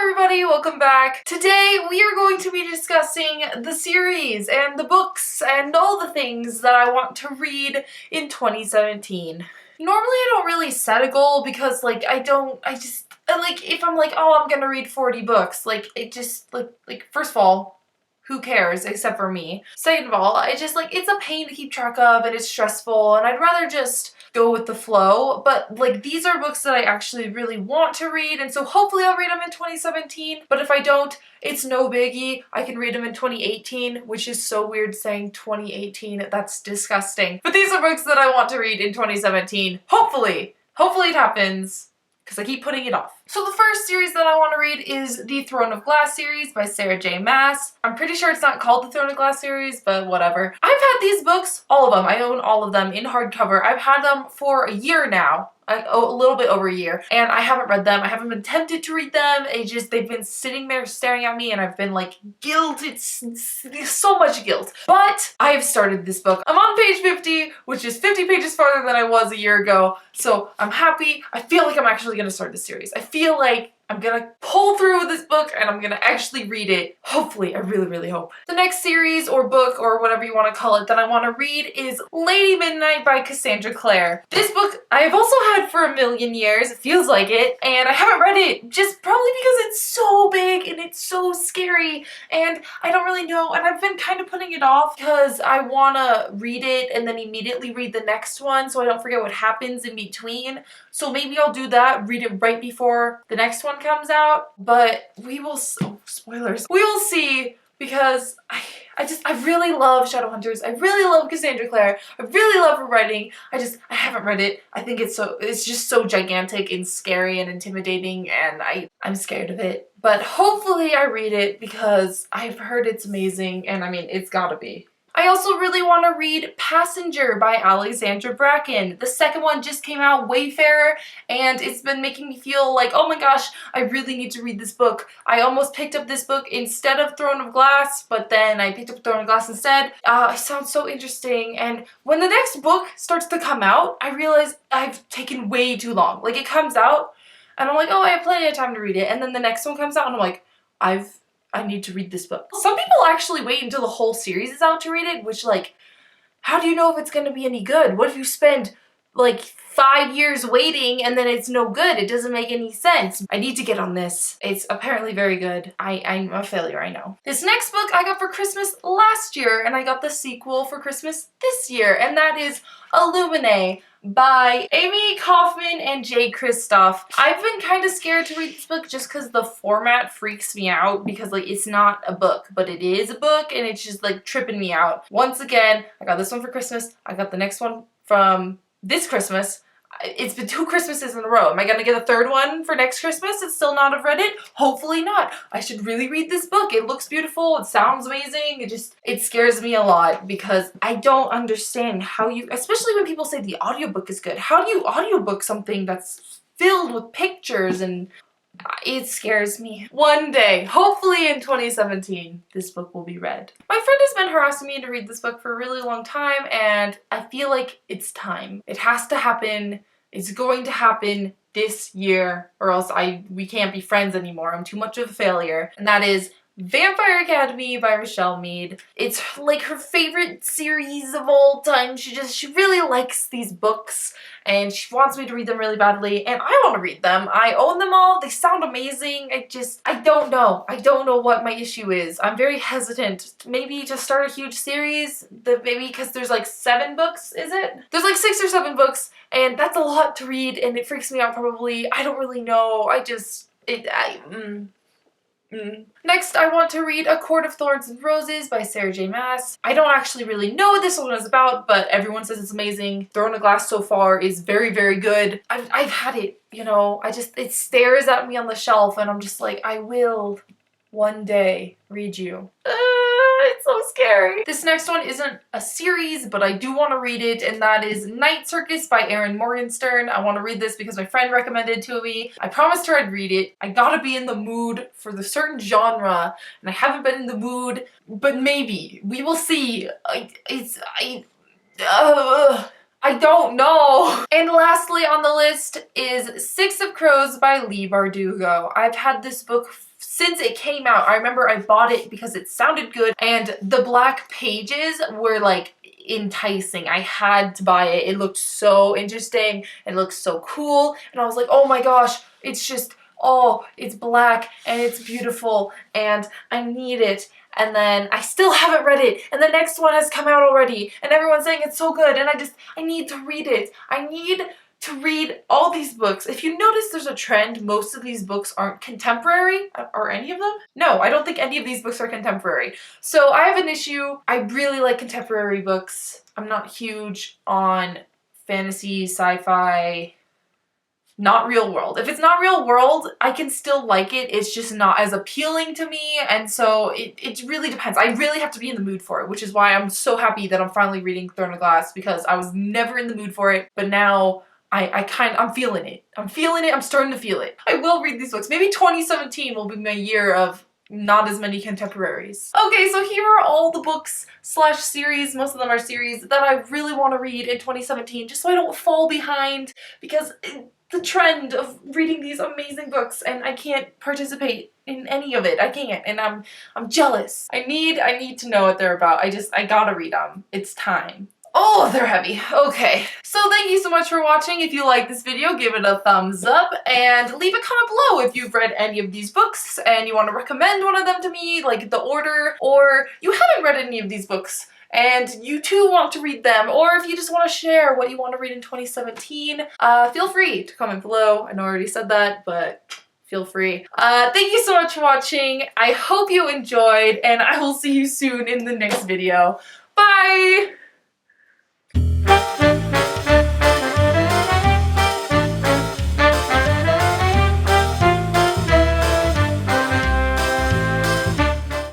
everybody, welcome back. Today we are going to be discussing the series and the books and all the things that I want to read in 2017. Normally I don't really set a goal because if I'm like, oh, I'm gonna read 40 books, first of all, who cares except for me? Second of all, it's a pain to keep track of and it's stressful and I'd rather just go with the flow, but these are books that I actually really want to read, and so hopefully I'll read them in 2017, but if I don't, it's no biggie. I can read them in 2018, which is so weird saying 2018, that's disgusting. But these are books that I want to read in 2017. Hopefully it happens, because I keep putting it off. So the first series that I want to read is the Throne of Glass series by Sarah J. Maas. I'm pretty sure it's not called the Throne of Glass series, but whatever. I've had these books, all of them. I own all of them in hardcover. I've had them for a year now. A little bit over a year, and I haven't read them. I haven't been tempted to read them. They've been sitting there staring at me and I've been like, guilt, it's so much guilt. But I have started this book. I'm on page 50, which is 50 pages farther than I was a year ago, so I'm happy. I feel like I'm actually gonna start this series. I feel like I'm gonna pull through with this book and I'm gonna actually read it. Hopefully, I really hope. The next series or book or whatever you want to call it that I want to read is Lady Midnight by Cassandra Clare. This book I have also had for a million years, it feels like it, and I haven't read it just probably because it's so big and it's so scary and I don't really know, and I've been kind of putting it off because I want to read it and then immediately read the next one so I don't forget what happens in between. So maybe I'll do that, read it right before the next one comes out, but we will, spoilers. We will see, because I really love Shadowhunters. I really love Cassandra Clare. I really love her writing. I haven't read it. I think it's just so gigantic and scary and intimidating, and I'm scared of it. But hopefully I read it because I've heard it's amazing, and I mean, it's gotta be. I also really want to read Passenger by Alexandra Bracken. The second one just came out, Wayfarer, and it's been making me feel like, oh my gosh, I really need to read this book. I almost picked up this book instead of Throne of Glass, but then I picked up Throne of Glass instead. It sounds so interesting, and when the next book starts to come out, I realize I've taken way too long. Like, it comes out, and I'm like, oh, I have plenty of time to read it, and then the next one comes out, and I'm like, I need to read this book. Some people actually wait until the whole series is out to read it, which, how do you know if it's gonna be any good? What if you spend 5 years waiting and then it's no good? It doesn't make any sense. I need to get on this. It's apparently very good. I'm a failure, I know. This next book I got for Christmas last year, and I got the sequel for Christmas this year, and that is Illuminae by Amy Kaufman and Jay Kristoff. I've been kind of scared to read this book just because the format freaks me out, because it's not a book, but it is a book, and it's just tripping me out. Once again, I got this one for Christmas. I got the next one from this Christmas. It's been 2 Christmases in a row. Am I gonna get a third one for next Christmas and still not have read it? Hopefully not. I should really read this book. It looks beautiful. It sounds amazing. It scares me a lot because I don't understand how you, especially when people say the audiobook is good, how do you audiobook something that's filled with pictures? And it scares me. One day, hopefully in 2017, this book will be read. My friend has been harassing me to read this book for a really long time, and I feel like it's time. It has to happen. It's going to happen this year, or else we can't be friends anymore. I'm too much of a failure. And that is Vampire Academy by Rochelle Mead. It's her favorite series of all time. She really likes these books and she wants me to read them really badly, and I want to read them. I own them all. They sound amazing. I don't know. I don't know what my issue is. I'm very hesitant maybe to start a huge series. Maybe because there's 7 books, is it? There's 6 or 7 books, and that's a lot to read, and it freaks me out probably. I don't really know. Next, I want to read A Court of Thorns and Roses by Sarah J. Maas. I don't actually really know what this one is about, but everyone says it's amazing. Throne of Glass so far is very good. I've had it, it stares at me on the shelf, and I'm just like, I will one day read you. It's so scary. This next one isn't a series, but I do want to read it, and that is Night Circus by Erin Morgenstern. I want to read this because my friend recommended it to me. I promised her I'd read it. I gotta be in the mood for the certain genre, and I haven't been in the mood, but maybe. We will see. I don't know. And lastly on the list is Six of Crows by Leigh Bardugo. I've had this book since it came out. I remember I bought it because it sounded good and the black pages were like enticing. I had to buy it. It looked so interesting. It looked so cool. And I was like, oh my gosh, it's just, oh, it's black and it's beautiful and I need it. And then I still haven't read it, and the next one has come out already, and everyone's saying it's so good, and I need to read it. I need to read all these books. If you notice there's a trend, most of these books aren't contemporary. Are any of them? No, I don't think any of these books are contemporary. So I have an issue. I really like contemporary books. I'm not huge on fantasy, sci-fi, not real world. If it's not real world, I can still like it. It's just not as appealing to me, and so it really depends. I really have to be in the mood for it, which is why I'm so happy that I'm finally reading Throne of Glass, because I was never in the mood for it, but now I'm feeling it. I'm feeling it. I'm starting to feel it. I will read these books. Maybe 2017 will be my year of not as many contemporaries. Okay, so here are all the books slash series, most of them are series, that I really want to read in 2017, just so I don't fall behind, because the trend of reading these amazing books and I can't participate in any of it. I can't, and I'm jealous. I need to know what they're about. I gotta read them. It's time. Oh, they're heavy. Okay. So thank you so much for watching. If you like this video, give it a thumbs up and leave a comment below if you've read any of these books and you want to recommend one of them to me, like the order, or you haven't read any of these books and you too want to read them, or if you just want to share what you want to read in 2017, feel free to comment below. I know I already said that, but feel free. Thank you so much for watching. I hope you enjoyed, and I will see you soon in the next video. Bye!